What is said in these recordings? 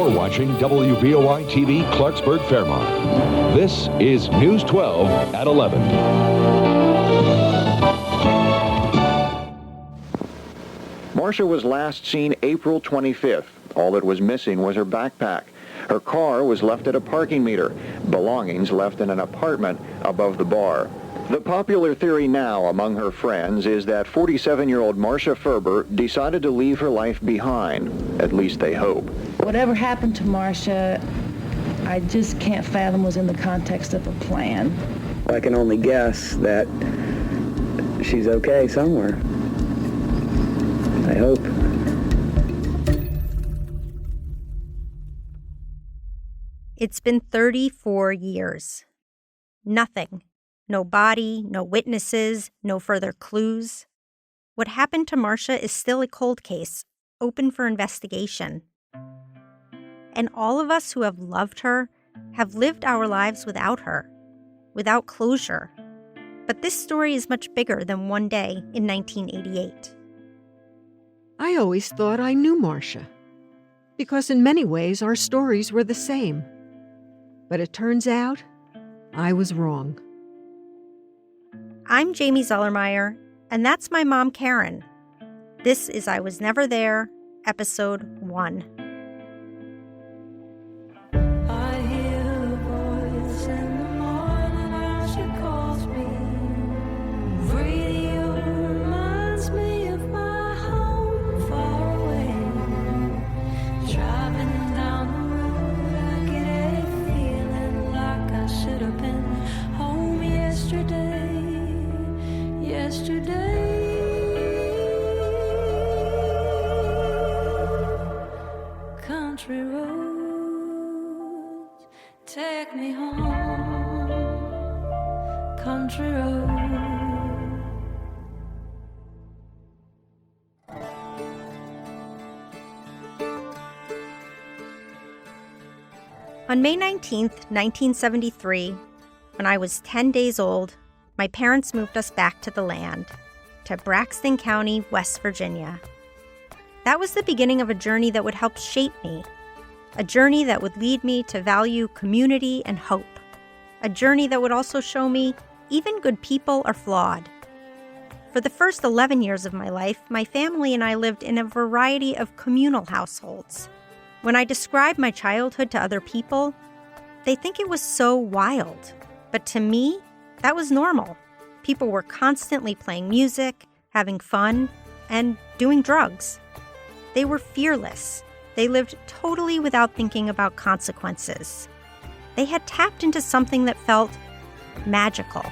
You're watching WBOI TV Clarksburg Fairmont. This is News 12 at 11. Marsha was last seen April 25th. All that was missing was her backpack. Her car was left at a parking meter. Belongings left in an apartment above the bar. The popular theory now among her friends is that 47-year-old Marsha Ferber decided to leave her life behind. At least they hope. Whatever happened to Marsha, I just can't fathom was in the context of a plan. I can only guess that she's okay somewhere. I hope. It's been 34 years. Nothing. No body, no witnesses, no further clues. What happened to Marsha is still a cold case, open for investigation. And all of us who have loved her have lived our lives without her, without closure. But this story is much bigger than one day in 1988. I always thought I knew Marsha, because in many ways our stories were the same. But it turns out I was wrong. I'm Jamie Zelermyer, and that's my mom, Karen. This is I Was Never There, Episode 1. I hear her voice in the morning as she calls me. Radio reminds me of my home far away. Driving down the road, I get a feeling like I should have been home yesterday. Country roads take me home. Country roads. On May 19th, 1973, when I was 10 days old, my parents moved us back to the land, to Braxton County, West Virginia. That was the beginning of a journey that would help shape me, a journey that would lead me to value community and hope, a journey that would also show me even good people are flawed. For the first 11 years of my life, my family and I lived in a variety of communal households. When I describe my childhood to other people, they think it was so wild. But to me, that was normal. People were constantly playing music, having fun, and doing drugs. They were fearless. They lived totally without thinking about consequences. They had tapped into something that felt magical.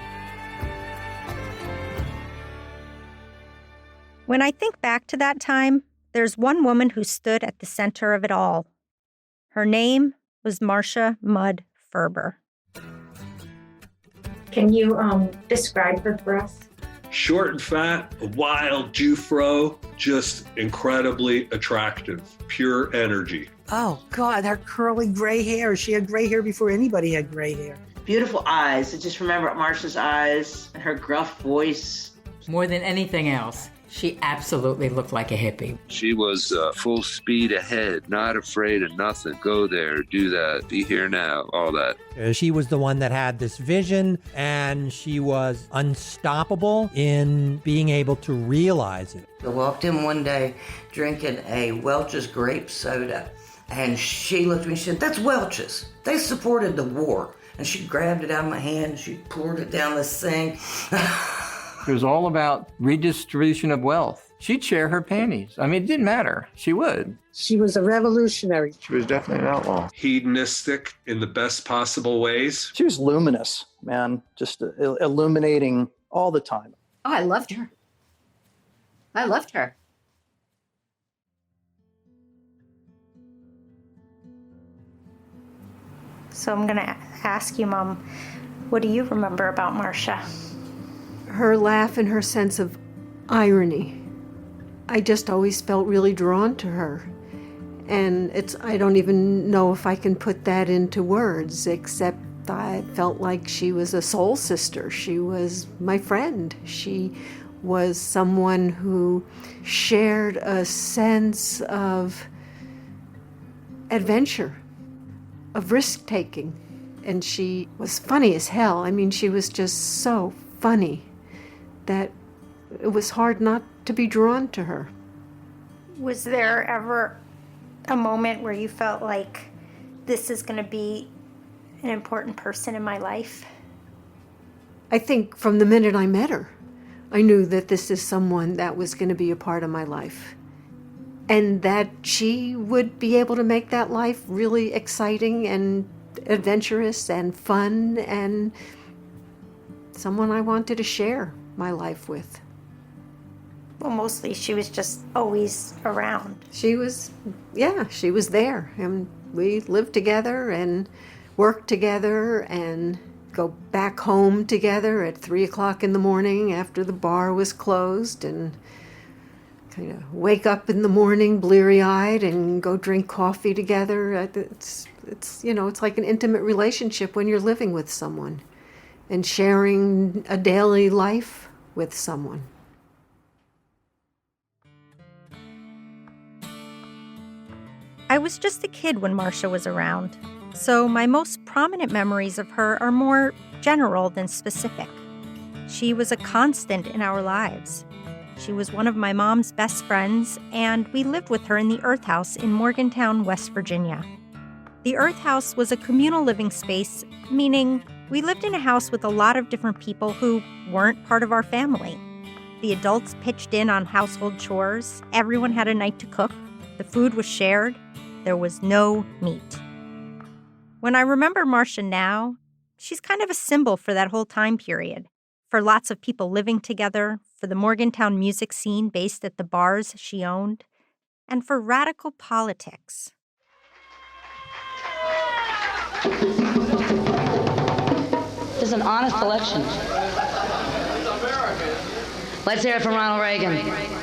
When I think back to that time, there's one woman who stood at the center of it all. Her name was Marsha "Mud" Ferber. Can you describe her for us? Short and fat, a wild Jufro, just incredibly attractive, pure energy. Oh, God, her curly gray hair. She had gray hair before anybody had gray hair. Beautiful eyes. I just remember Marsha's eyes and her gruff voice. More than anything else, she absolutely looked like a hippie. She was full speed ahead, not afraid of nothing. Go there, do that, be here now, all that. She was the one that had this vision, and she was unstoppable in being able to realize it. I walked in one day drinking a Welch's grape soda, and she looked at me and said, "That's Welch's. They supported the war." And she grabbed it out of my hand, and she poured it down the sink. It was all about redistribution of wealth. She'd share her panties. I mean, it didn't matter. She would. She was a revolutionary. She was definitely an outlaw. Hedonistic in the best possible ways. She was luminous, man, just illuminating all the time. Oh, I loved her. I loved her. So I'm going to ask you, Mom, what do you remember about Marsha? Her laugh and her sense of irony. I just always felt really drawn to her. And I don't even know if I can put that into words, except I felt like she was a soul sister. She was my friend. She was someone who shared a sense of adventure, of risk-taking. And she was funny as hell. I mean, she was just so funny that it was hard not to be drawn to her. Was there ever a moment where you felt like this is going to be an important person in my life? I think from the minute I met her, I knew that this is someone that was going to be a part of my life, and that she would be able to make that life really exciting and adventurous and fun, and someone I wanted to share my life with. Well, mostly she was just always around. She was there, and we lived together and worked together and go back home together at 3 o'clock in the morning after the bar was closed, and kind of wake up in the morning bleary-eyed and go drink coffee together. It's like an intimate relationship when you're living with someone and sharing a daily life with someone. I was just a kid when Marsha was around, so my most prominent memories of her are more general than specific. She was a constant in our lives. She was one of my mom's best friends, and we lived with her in the Earth House in Morgantown, West Virginia. The Earth House was a communal living space, meaning we lived in a house with a lot of different people who weren't part of our family. The adults pitched in on household chores, everyone had a night to cook, the food was shared, there was no meat. When I remember Marsha now, she's kind of a symbol for that whole time period, for lots of people living together, for the Morgantown music scene based at the bars she owned, and for radical politics. This is an honest election. Let's hear it from Ronald Reagan.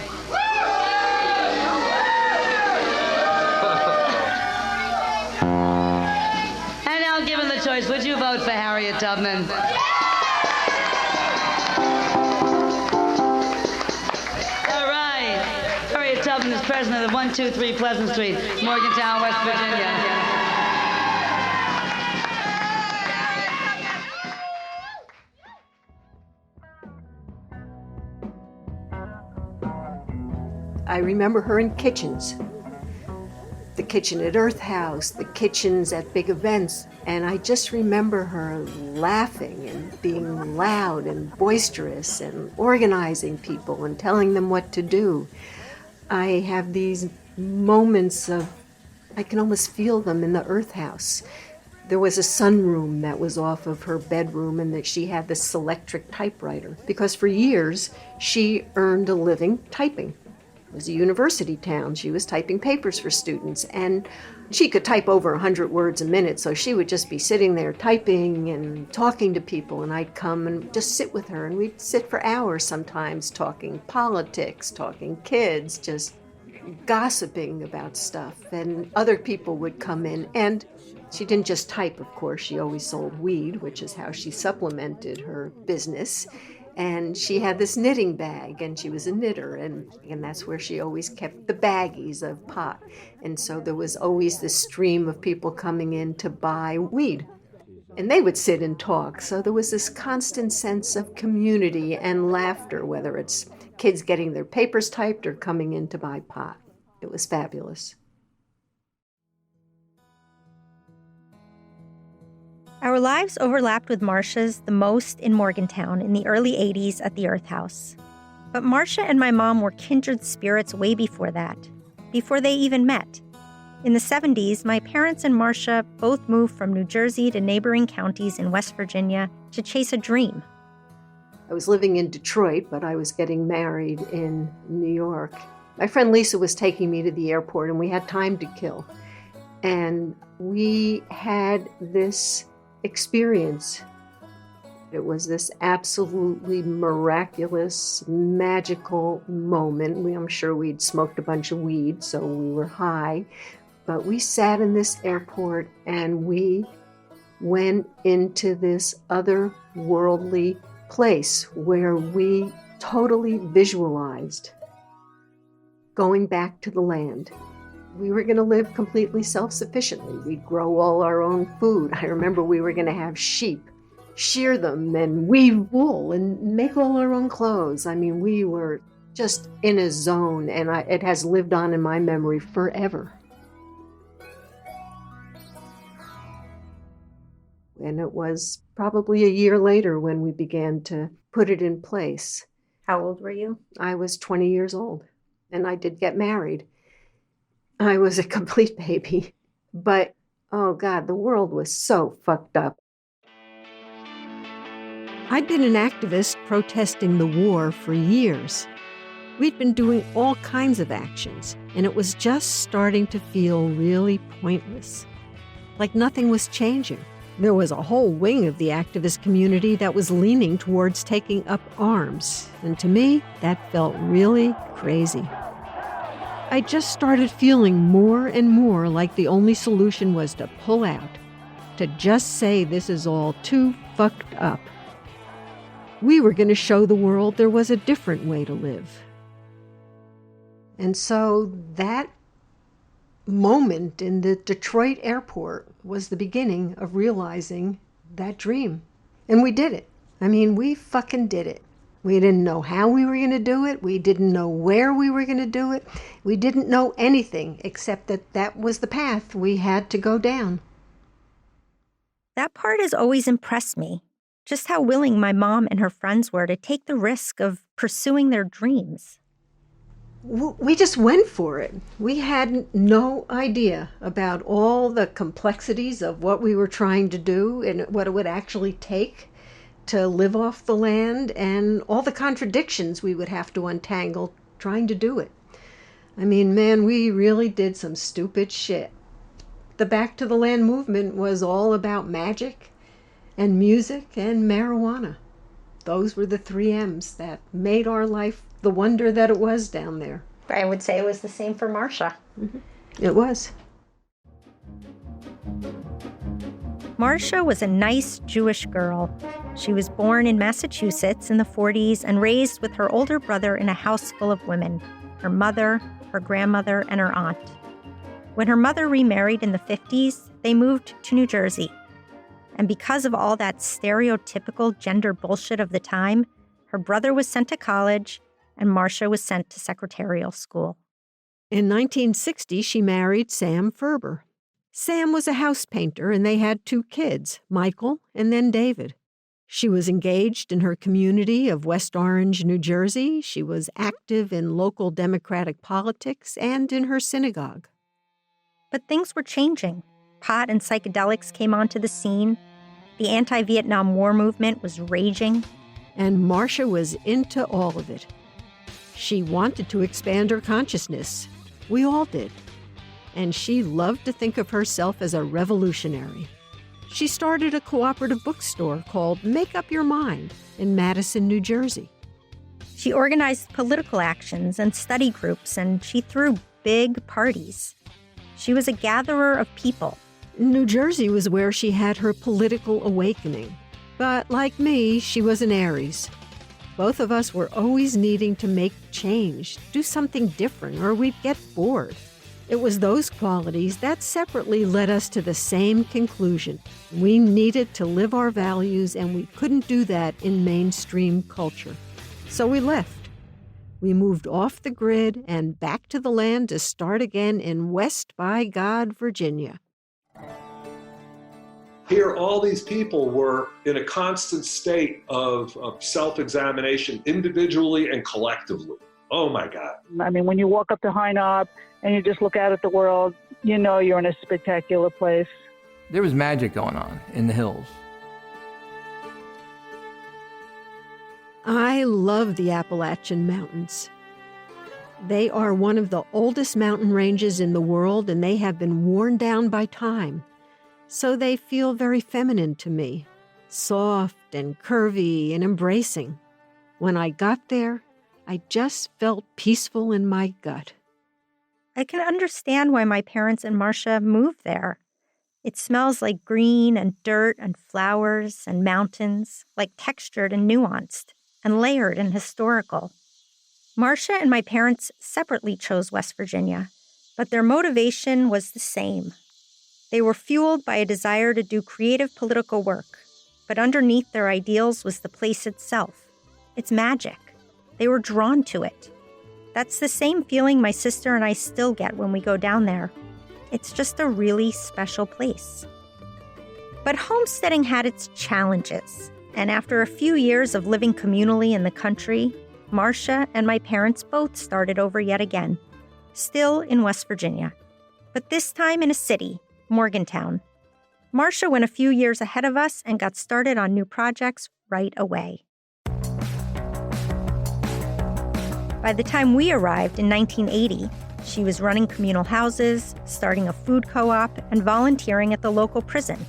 Given the choice, would you vote for Harriet Tubman? All right. Harriet Tubman is president of 123 Pleasant Street, Morgantown, West Virginia. I remember her in kitchens. The kitchen at Earth House, the kitchens at big events, and I just remember her laughing and being loud and boisterous and organizing people and telling them what to do. I have these moments of, I can almost feel them in the Earth House. There was a sunroom that was off of her bedroom, and that she had this electric typewriter, because for years she earned a living typing. It was a university town. She was typing papers for students, and she could type over 100 words a minute, so she would just be sitting there typing and talking to people, and I'd come and just sit with her, and we'd sit for hours sometimes talking politics, talking kids, just gossiping about stuff, and other people would come in, and she didn't just type, of course. She always sold weed, which is how she supplemented her business. And she had this knitting bag, and she was a knitter, and that's where she always kept the baggies of pot. And so there was always this stream of people coming in to buy weed. And they would sit and talk. So there was this constant sense of community and laughter, whether it's kids getting their papers typed or coming in to buy pot. It was fabulous. Our lives overlapped with Marsha's the most in Morgantown in the early 80s at the Earth House. But Marsha and my mom were kindred spirits way before that, before they even met. In the 70s, my parents and Marsha both moved from New Jersey to neighboring counties in West Virginia to chase a dream. I was living in Detroit, but I was getting married in New York. My friend Lisa was taking me to the airport, and we had time to kill. And we had this experience. It was this absolutely miraculous, magical moment. I'm sure we'd smoked a bunch of weed, so we were high. But we sat in this airport and we went into this otherworldly place where we totally visualized going back to the land, We were going to live completely self-sufficiently. We'd grow all our own food. I remember we were going to have sheep, shear them and weave wool and make all our own clothes. I mean, we were just in a zone, and it has lived on in my memory forever. And it was probably a year later when we began to put it in place. How old were you? I was 20 years old, and I did get married. I was a complete baby, but oh God, the world was so fucked up. I'd been an activist protesting the war for years. We'd been doing all kinds of actions, and it was just starting to feel really pointless. Like nothing was changing. There was a whole wing of the activist community that was leaning towards taking up arms, and to me, that felt really crazy. I just started feeling more and more like the only solution was to pull out, to just say this is all too fucked up. We were going to show the world there was a different way to live. And so that moment in the Detroit airport was the beginning of realizing that dream. And we did it. I mean, we fucking did it. We didn't know how we were going to do it. We didn't know where we were going to do it. We didn't know anything except that that was the path we had to go down. That part has always impressed me. Just how willing my mom and her friends were to take the risk of pursuing their dreams. We just went for it. We had no idea about all the complexities of what we were trying to do and what it would actually take to live off the land and all the contradictions we would have to untangle trying to do it. I mean, man, we really did some stupid shit. The Back to the Land movement was all about magic and music and marijuana. Those were the 3 M's that made our life the wonder that it was down there. I would say it was the same for Marsha. Mm-hmm. It was. Marsha was a nice Jewish girl. She was born in Massachusetts in the 40s and raised with her older brother in a house full of women, her mother, her grandmother, and her aunt. When her mother remarried in the 50s, they moved to New Jersey. And because of all that stereotypical gender bullshit of the time, her brother was sent to college and Marsha was sent to secretarial school. In 1960, she married Sam Ferber. Sam was a house painter, and they had 2 kids, Michael and then David. She was engaged in her community of West Orange, New Jersey. She was active in local Democratic politics and in her synagogue. But things were changing. Pot and psychedelics came onto the scene. The anti-Vietnam War movement was raging. And Marsha was into all of it. She wanted to expand her consciousness. We all did. And she loved to think of herself as a revolutionary. She started a cooperative bookstore called Make Up Your Mind in Madison, New Jersey. She organized political actions and study groups, and she threw big parties. She was a gatherer of people. New Jersey was where she had her political awakening. But like me, she was an Aries. Both of us were always needing to make change, do something different, or we'd get bored. It was those qualities that separately led us to the same conclusion. We needed to live our values, and we couldn't do that in mainstream culture. So we left. We moved off the grid and back to the land to start again in West by God, Virginia. Here, all these people were in a constant state of self-examination, individually and collectively. Oh, my God. I mean, when you walk up to High Knob and you just look out at the world, you know you're in a spectacular place. There was magic going on in the hills. I love the Appalachian Mountains. They are one of the oldest mountain ranges in the world, and they have been worn down by time. So they feel very feminine to me, soft and curvy and embracing. When I got there, I just felt peaceful in my gut. I can understand why my parents and Marsha moved there. It smells like green and dirt and flowers and mountains, like textured and nuanced, and layered and historical. Marsha and my parents separately chose West Virginia. But their motivation was the same. They were fueled by a desire to do creative political work, but underneath their ideals was the place itself. Its magic. They were drawn to it. That's the same feeling my sister and I still get when we go down there. It's just a really special place. But homesteading had its challenges, and after a few years of living communally in the country, Marsha and my parents both started over yet again, still in West Virginia, but this time in a city, Morgantown. Marsha went a few years ahead of us and got started on new projects right away. By the time we arrived in 1980, she was running communal houses, starting a food co-op, and volunteering at the local prison.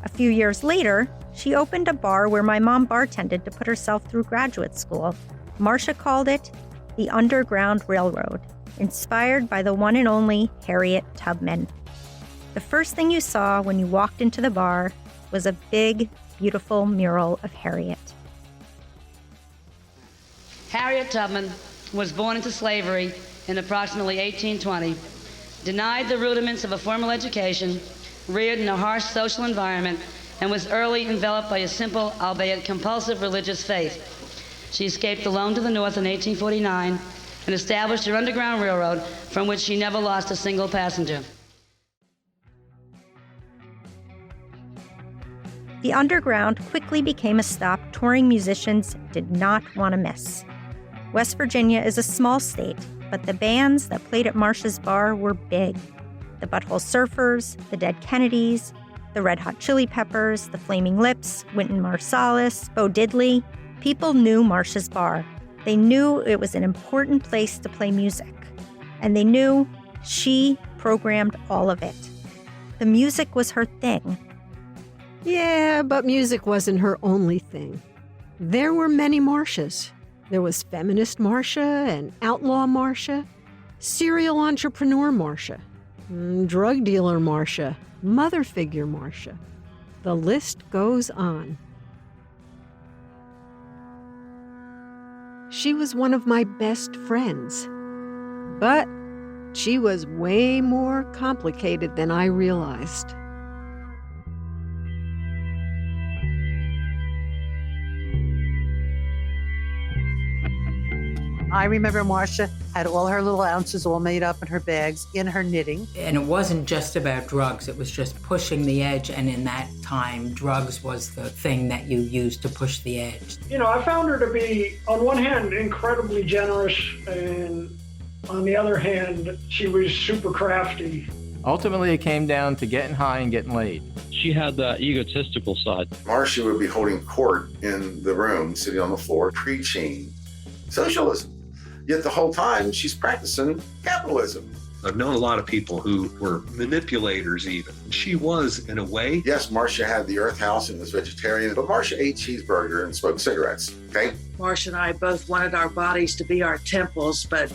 A few years later, she opened a bar where my mom bartended to put herself through graduate school. Marsha called it the Underground Railroad, inspired by the one and only Harriet Tubman. The first thing you saw when you walked into the bar was a big, beautiful mural of Harriet. Harriet Tubman was born into slavery in approximately 1820, denied the rudiments of a formal education, reared in a harsh social environment, and was early enveloped by a simple, albeit compulsive, religious faith. She escaped alone to the north in 1849 and established her Underground Railroad, from which she never lost a single passenger. The Underground quickly became a stop touring musicians did not want to miss. West Virginia is a small state, but the bands that played at Marsha's bar were big. The Butthole Surfers, the Dead Kennedys, the Red Hot Chili Peppers, the Flaming Lips, Wynton Marsalis, Bo Diddley. People knew Marsha's bar. They knew it was an important place to play music. And they knew she programmed all of it. The music was her thing. Yeah, but music wasn't her only thing. There were many Marshas. There was feminist Marsha and outlaw Marsha, serial entrepreneur Marsha, drug dealer Marsha, mother figure Marsha. The list goes on. She was one of my best friends, but she was way more complicated than I realized. I remember Marsha had all her little ounces all made up in her bags, in her knitting. And it wasn't just about drugs, it was just pushing the edge. And in that time, drugs was the thing that you used to push the edge. You know, I found her to be, on one hand, incredibly generous, and on the other hand, she was super crafty. Ultimately, it came down to getting high and getting laid. She had that egotistical side. Marsha would be holding court in the room, sitting on the floor, preaching socialism. Yet the whole time, she's practicing capitalism. I've known a lot of people who were manipulators even. She was, in a way. Yes, Marsha had the earth house and was vegetarian, but Marsha ate cheeseburger and smoked cigarettes, okay? Marsha and I both wanted our bodies to be our temples, but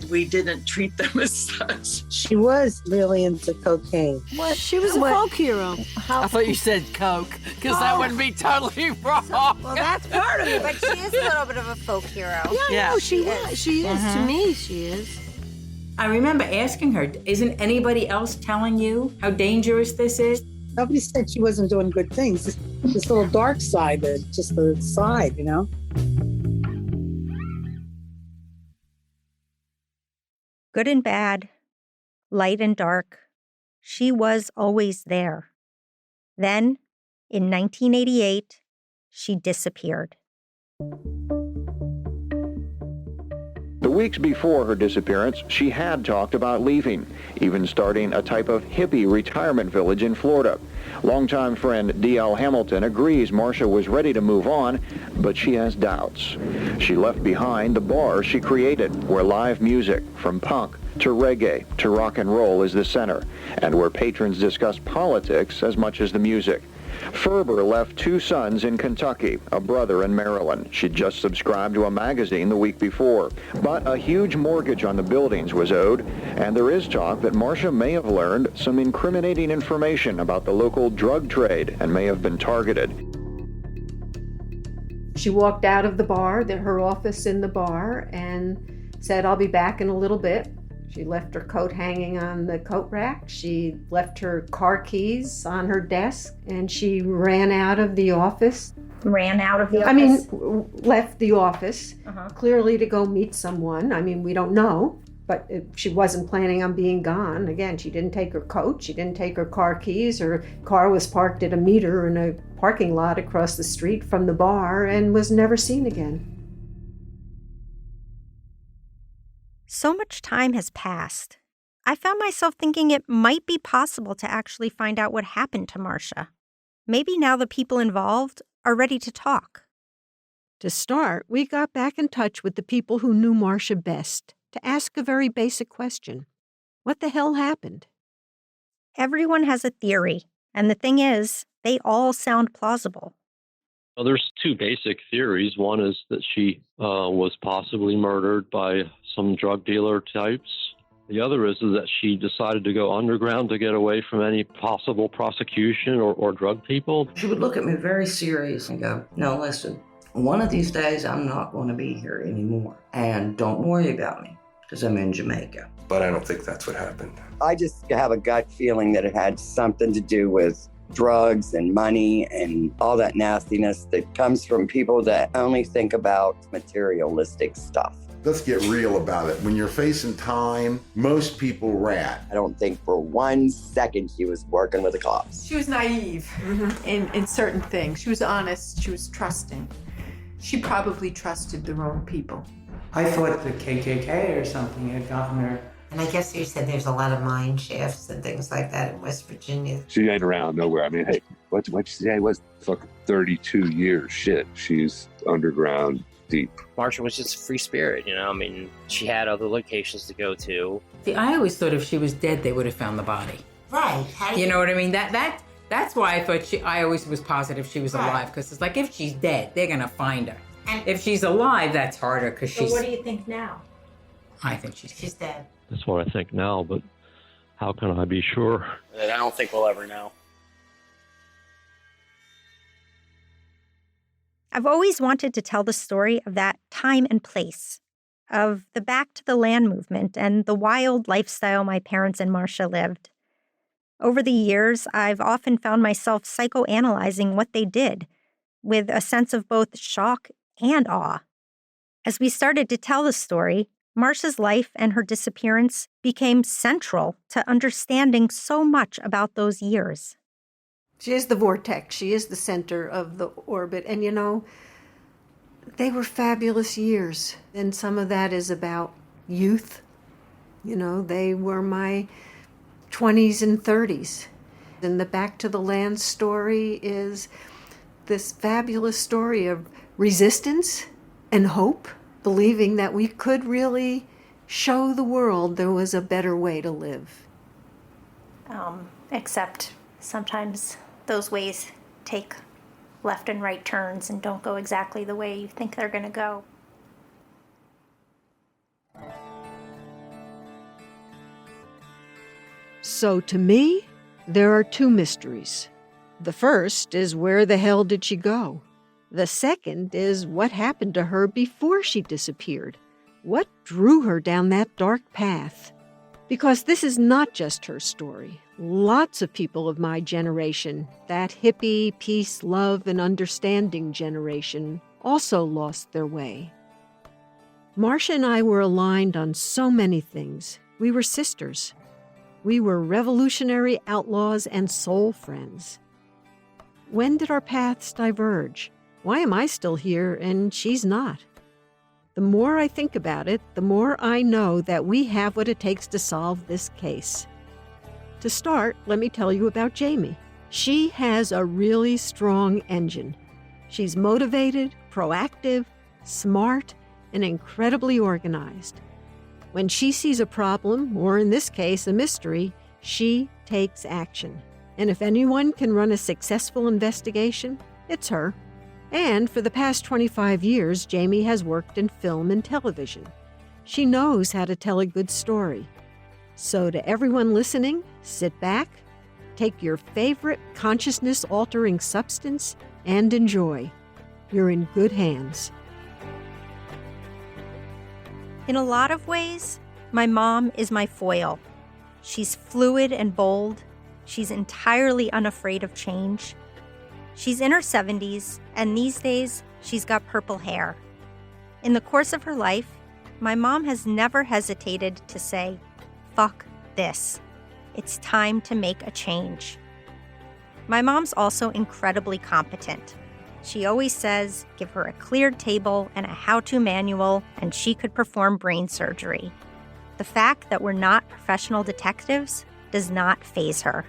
we didn't treat them as such. She was really into cocaine. What? She was a folk hero. I thought you said coke, because that would be totally wrong. Well, that's part of it, but she is a little bit of a folk hero. Yeah. No, she was. She is. To me, she is. I remember asking her, isn't anybody else telling you how dangerous this is? Nobody said she wasn't doing good things. This little dark side, just the side, you know? Good and bad, light and dark, she was always there. Then, in 1988, she disappeared. The weeks before her disappearance, she had talked about leaving, even starting a type of hippie retirement village in Florida. Longtime friend D.L. Hamilton agrees Marsha was ready to move on, but she has doubts. She left behind the bar she created, where live music, from punk to reggae to rock and roll, is the center, and where patrons discuss politics as much as the music. Ferber left 2 sons in Kentucky, a brother in Maryland. She'd just subscribed to a magazine the week before. But a huge mortgage on the buildings was owed, and there is talk that Marsha may have learned some incriminating information about the local drug trade and may have been targeted. She walked out of the bar, her office in the bar, and said, "I'll be back in a little bit." She left her coat hanging on the coat rack. She left her car keys on her desk, and she ran out of the office. Ran out of the office? I mean, left the office, clearly to go meet someone. I mean, we don't know, but she wasn't planning on being gone. Again, she didn't take her coat. She didn't take her car keys. Her car was parked at a meter in a parking lot across the street from the bar and was never seen again. So much time has passed. I found myself thinking it might be possible to actually find out what happened to Marsha. Maybe now the people involved are ready to talk. To start, we got back in touch with the people who knew Marsha best to ask a very basic question. What the hell happened? Everyone has a theory, and the thing is, they all sound plausible. Well, there's two basic theories. One is that she was possibly murdered by some drug dealer types. The other is that she decided to go underground to get away from any possible prosecution or drug people. She would look at me very serious and go, no, listen, one of these days I'm not going to be here anymore. And don't worry about me, because I'm in Jamaica. But I don't think that's what happened. I just have a gut feeling that it had something to do with drugs and money and all that nastiness that comes from people that only think about materialistic stuff. Let's get real about it. When you're facing time, most people rat. I don't think for 1 second she was working with the cops. She was naive in certain things. She was honest. She was trusting. She probably trusted the wrong people. I thought the KKK or something had gotten her. And I guess you said there's a lot of mine shafts and things like that in West Virginia. She ain't around nowhere. I mean, hey, what'd you say? It was fucking 32 years. Shit, she's underground deep. Marsha was just a free spirit, you know? I mean, she had other locations to go to. See, I always thought if she was dead, they would have found the body. Right. You know what I mean? That's why I thought I always was positive she was alive, because it's like, if she's dead, they're going to find her. And if she's alive, that's harder, because she's... So what do you think now? I think she's dead. That's what I think now, but how can I be sure? I don't think we'll ever know. I've always wanted to tell the story of that time and place, of the Back to the Land movement and the wild lifestyle my parents and Marsha lived. Over the years, I've often found myself psychoanalyzing what they did, with a sense of both shock and awe. As we started to tell the story, Marsha's life and her disappearance became central to understanding so much about those years. She is the vortex. She is the center of the orbit. And, you know, they were fabulous years. And some of that is about youth. You know, they were my 20s and 30s. And the Back to the Land story is this fabulous story of resistance and hope, believing that we could really show the world there was a better way to live. Except sometimes those ways take left and right turns and don't go exactly the way you think they're going to go. So to me, there are two mysteries. The first is, where the hell did she go? The second is, what happened to her before she disappeared? What drew her down that dark path? Because this is not just her story. Lots of people of my generation, that hippie, peace, love, and understanding generation, also lost their way. Marsha and I were aligned on so many things. We were sisters. We were revolutionary outlaws and soul friends. When did our paths diverge? Why am I still here and she's not? The more I think about it, the more I know that we have what it takes to solve this case. To start, let me tell you about Jamie. She has a really strong engine. She's motivated, proactive, smart, and incredibly organized. When she sees a problem, or in this case, a mystery, she takes action. And if anyone can run a successful investigation, it's her. And for the past 25 years, Jamie has worked in film and television. She knows how to tell a good story. So to everyone listening, sit back, take your favorite consciousness-altering substance, and enjoy. You're in good hands. In a lot of ways, My mom is my foil. She's fluid and bold. She's entirely unafraid of change. She's in her 70s, and these days, she's got purple hair. In the course of her life, my mom has never hesitated to say, "Fuck this. It's time to make a change." My mom's also incredibly competent. She always says, give her a cleared table and a how-to manual, and she could perform brain surgery. The fact that we're not professional detectives does not faze her.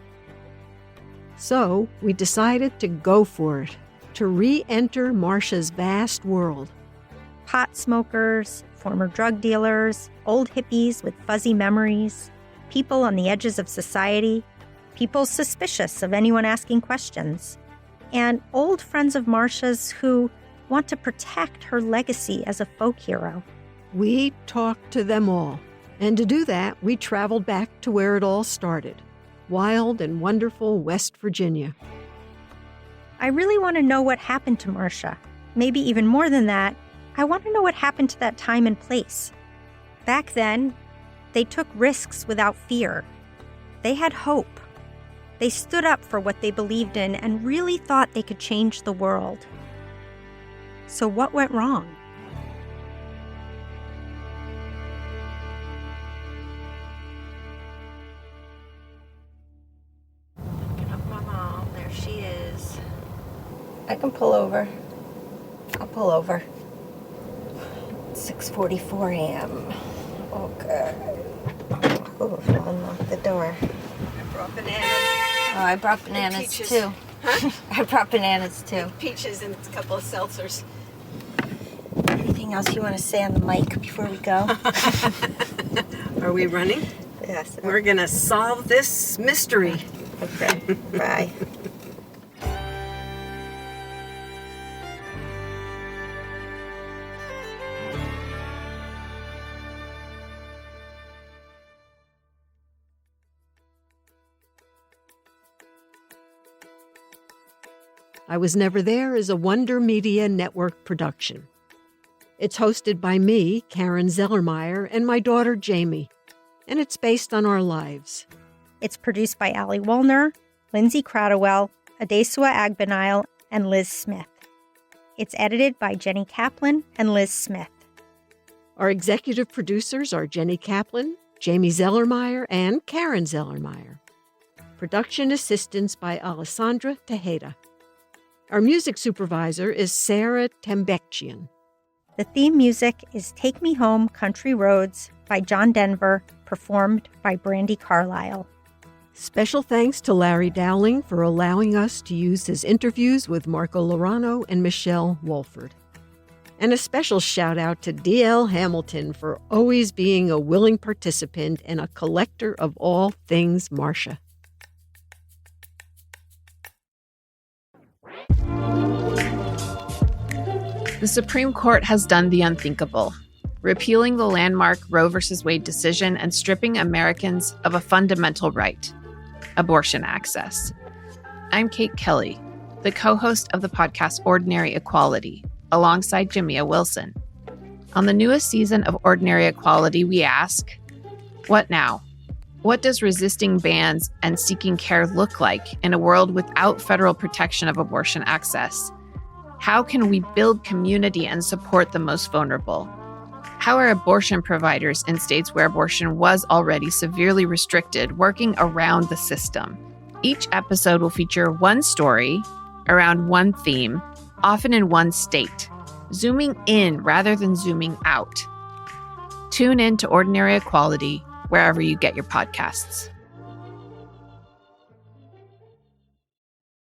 So we decided to go for it, to re-enter Marsha's vast world. Pot smokers, former drug dealers, old hippies with fuzzy memories, people on the edges of society, people suspicious of anyone asking questions, and old friends of Marsha's who want to protect her legacy as a folk hero. We talked to them all, and to do that, we traveled back to where it all started, wild and wonderful West Virginia. I really want to know what happened to Marsha. Maybe even more than that, I want to know what happened to that time and place. Back then, they took risks without fear. They had hope. They stood up for what they believed in and really thought they could change the world. So what went wrong? Looking up my mom. There she is. I can pull over. I'll pull over. 6:44 a.m. Okay. Oh, unlock the door. I brought bananas. Oh, I brought bananas too. Huh? I brought bananas too. Peaches and a couple of seltzers. Anything else you want to say on the mic before we go? Are we running? Yes. We're going to solve this mystery. Okay. Bye. I Was Never There is a Wonder Media Network production. It's hosted by me, Karen Zelermyer, and my daughter, Jamie, and it's based on our lives. It's produced by Allie Woolner, Lindsay Cradwell, Adesua Agbenile, and Liz Smith. It's edited by Jenny Kaplan and Liz Smith. Our executive producers are Jenny Kaplan, Jamie Zelermyer, and Karen Zelermyer. Production assistance by Alessandra Tejeda. Our music supervisor is Sarah Tembechian. The theme music is Take Me Home, Country Roads by John Denver, performed by Brandy Carlisle. Special thanks to Larry Dowling for allowing us to use his interviews with Marco Lorano and Michelle Wolford. And a special shout out to D.L. Hamilton for always being a willing participant and a collector of all things Marsha. The Supreme Court has done the unthinkable, repealing the landmark Roe v. Wade decision and stripping Americans of a fundamental right, abortion access. I'm Kate Kelly, the co-host of the podcast Ordinary Equality, alongside Jamia Wilson. On the newest season of Ordinary Equality, we ask, what now? What does resisting bans and seeking care look like in a world without federal protection of abortion access? How can we build community and support the most vulnerable? How are abortion providers in states where abortion was already severely restricted working around the system? Each episode will feature one story around one theme, often in one state, zooming in rather than zooming out. Tune in to Ordinary Equality wherever you get your podcasts.